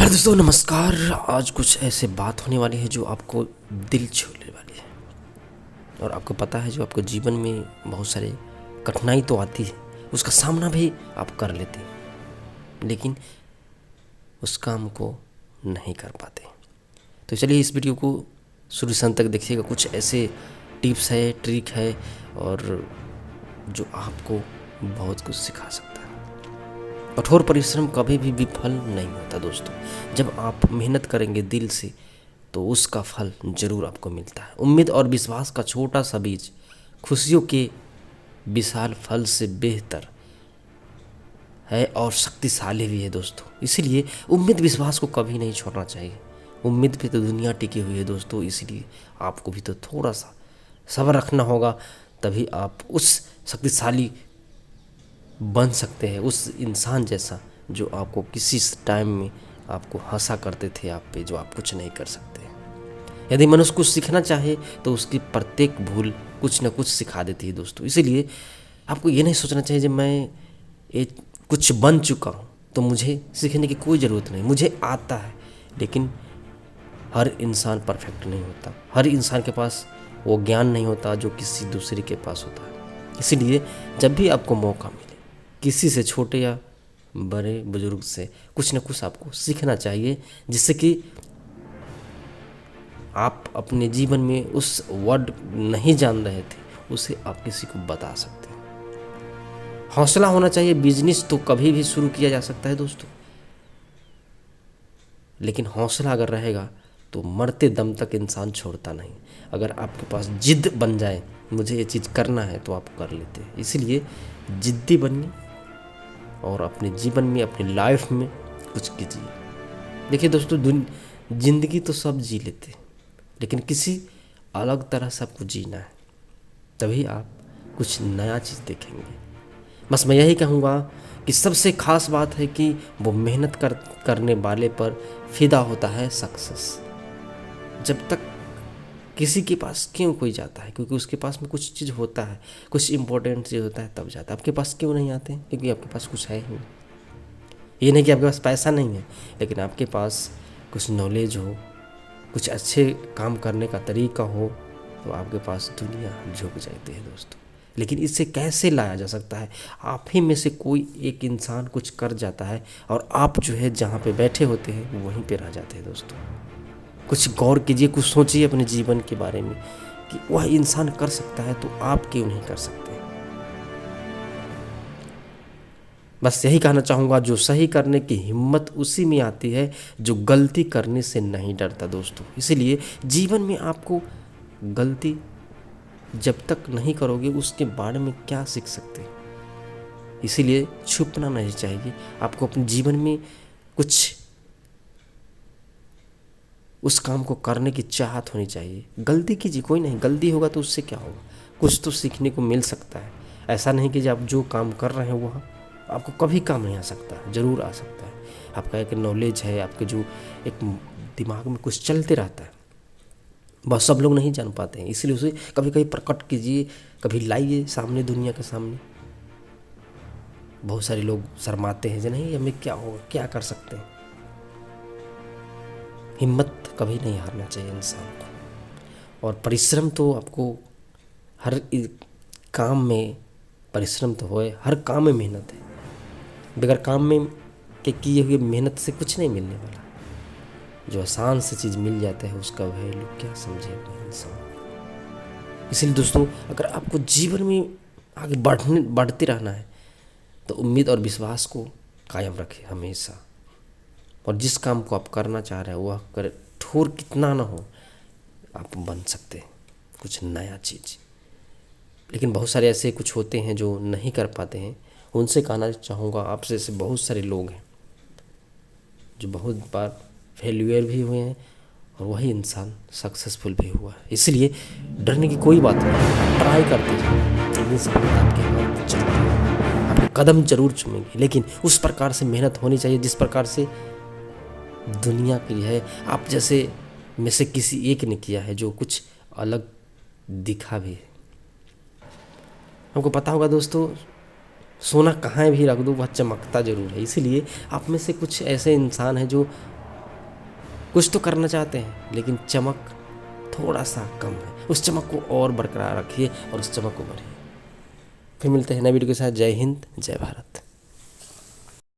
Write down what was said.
Hello दोस्तों, नमस्कार। आज कुछ ऐसे बात होने वाली है जो आपको दिल छूने वाली है। और आपको पता है, जो आपको जीवन में बहुत सारे कठिनाई तो आती है, उसका सामना भी आप कर लेते हैं, लेकिन उस काम को नहीं कर पाते। तो चलिए इस वीडियो को शुरू से अंत तक देखिएगा। कुछ ऐसे टिप्स है, ट्रिक है, और जो आपको बहुत कुछ सिखा सकता है। कठोर परिश्रम कभी भी विफल नहीं होता दोस्तों। जब आप मेहनत करेंगे दिल से, तो उसका फल जरूर आपको मिलता है। उम्मीद और विश्वास का छोटा सा बीज खुशियों के विशाल फल से बेहतर है और शक्तिशाली भी है दोस्तों। इसीलिए उम्मीद विश्वास को कभी नहीं छोड़ना चाहिए। उम्मीद पे तो दुनिया टिकी हुई है दोस्तों, इसलिए आपको भी तो थोड़ा सा सब्र रखना होगा, तभी आप उस शक्तिशाली बन सकते हैं, उस इंसान जैसा जो आपको किसी टाइम में आपको हंसा करते थे आप पे, जो आप कुछ नहीं कर सकते। यदि मनुष्य कुछ सीखना चाहे तो उसकी प्रत्येक भूल कुछ न कुछ सिखा देती है दोस्तों। इसीलिए आपको ये नहीं सोचना चाहिए जब मैं ये कुछ बन चुका हूँ तो मुझे सीखने की कोई ज़रूरत नहीं, मुझे आता है। लेकिन हर इंसान परफेक्ट नहीं होता, हर इंसान के पास वो ज्ञान नहीं होता जो किसी दूसरे के पास होता है। इसीलिए जब भी आपको मौका मिले, किसी से, छोटे या बड़े बुजुर्ग से, कुछ न कुछ आपको सीखना चाहिए, जिससे कि आप अपने जीवन में उस वर्ड नहीं जान रहे थे उसे आप किसी को बता सकते हैं। हौसला होना चाहिए। बिजनेस तो कभी भी शुरू किया जा सकता है दोस्तों, लेकिन हौसला अगर रहेगा तो मरते दम तक इंसान छोड़ता नहीं। अगर आपके पास जिद बन जाए, मुझे ये चीज़ करना है, तो आप कर लेते हैं। इसीलिए जिद्दी बनिए और अपने जीवन में, अपनी लाइफ में कुछ कीजिए। देखिए दोस्तों, जिंदगी तो सब जी लेते हैं, लेकिन किसी अलग तरह से आपको जीना है, तभी आप कुछ नया चीज़ देखेंगे। बस मैं यही कहूँगा कि सबसे खास बात है कि वो मेहनत करने वाले पर फिदा होता है सक्सेस। जब तक किसी के पास क्यों कोई जाता है, क्योंकि उसके पास में कुछ चीज़ होता है, कुछ इंपॉर्टेंट चीज़ होता है, तब जाता है। आपके पास क्यों नहीं आते? क्योंकि आपके पास कुछ है ही नहीं। ये नहीं कि आपके पास पैसा नहीं है, लेकिन आपके पास कुछ नॉलेज हो, कुछ अच्छे काम करने का तरीका हो, तो आपके पास दुनिया झुक जाती है दोस्तों। लेकिन इससे कैसे लाया जा सकता है? आप ही में से कोई एक इंसान कुछ कर जाता है और आप जो है जहाँ पे बैठे होते हैं वहीं पे रह जाते हैं दोस्तों। कुछ गौर कीजिए, कुछ सोचिए अपने जीवन के बारे में कि वह इंसान कर सकता है तो आप क्यों नहीं कर सकते। बस यही कहना चाहूँगा, जो सही करने की हिम्मत उसी में आती है जो गलती करने से नहीं डरता दोस्तों। इसीलिए जीवन में आपको गलती जब तक नहीं करोगे उसके बारे में क्या सीख सकते हैं। इसीलिए छुपना नहीं चाहिए। आपको अपने जीवन में कुछ उस काम को करने की चाहत होनी चाहिए। गलती कीजिए, कोई नहीं, गलती होगा तो उससे क्या होगा, कुछ तो सीखने को मिल सकता है। ऐसा नहीं कि आप जो काम कर रहे हैं वह आपको कभी काम नहीं आ सकता, ज़रूर आ सकता है। आपका एक नॉलेज है, आपके जो एक दिमाग में कुछ चलते रहता है, बस सब लोग नहीं जान पाते हैं। इसलिए उसे कभी कभी प्रकट कीजिए, कभी लाइए सामने, दुनिया के सामने। बहुत सारे लोग शर्माते हैं, जो नहीं हमें क्या होगा, क्या कर सकते हैं। हिम्मत कभी नहीं हारना चाहिए इंसान को। और परिश्रम तो आपको हर काम में परिश्रम तो होए, हर काम में मेहनत है। बगैर काम में के किए हुए मेहनत से कुछ नहीं मिलने वाला। जो आसान से चीज़ मिल जाता है उसका वैल्यू क्या समझे अपना इंसान। इसलिए दोस्तों, अगर आपको जीवन में आगे बढ़ते रहना है तो उम्मीद और विश्वास को कायम रखें हमेशा। और जिस काम को आप करना चाह रहे हैं वह कठोर कितना ना हो, आप बन सकते हैं कुछ नया चीज़। लेकिन बहुत सारे ऐसे कुछ होते हैं जो नहीं कर पाते हैं। उनसे कहना चाहूँगा, आपसे ऐसे बहुत सारे लोग हैं जो बहुत बार फेल्यूर भी हुए हैं और वही इंसान सक्सेसफुल भी हुआ है। इसलिए डरने की कोई बात नहीं, ट्राई करते जाइए। एक दिन सफलता आपके हाथ जरूर आएगी, आपके कदम जरूर चूमेंगे, लेकिन उस प्रकार से मेहनत होनी चाहिए जिस प्रकार से दुनिया की है। आप जैसे में से किसी एक ने किया है जो कुछ अलग दिखा भी है। हमको पता होगा दोस्तों, सोना कहाँ भी रख दो वह चमकता जरूर है। इसीलिए आप में से कुछ ऐसे इंसान हैं जो कुछ तो करना चाहते हैं लेकिन चमक थोड़ा सा कम है। उस चमक को और बरकरार रखिए और उस चमक को बढ़िए। फिर मिलते हैं नए वीडियो के साथ। जय हिंद, जय भारत।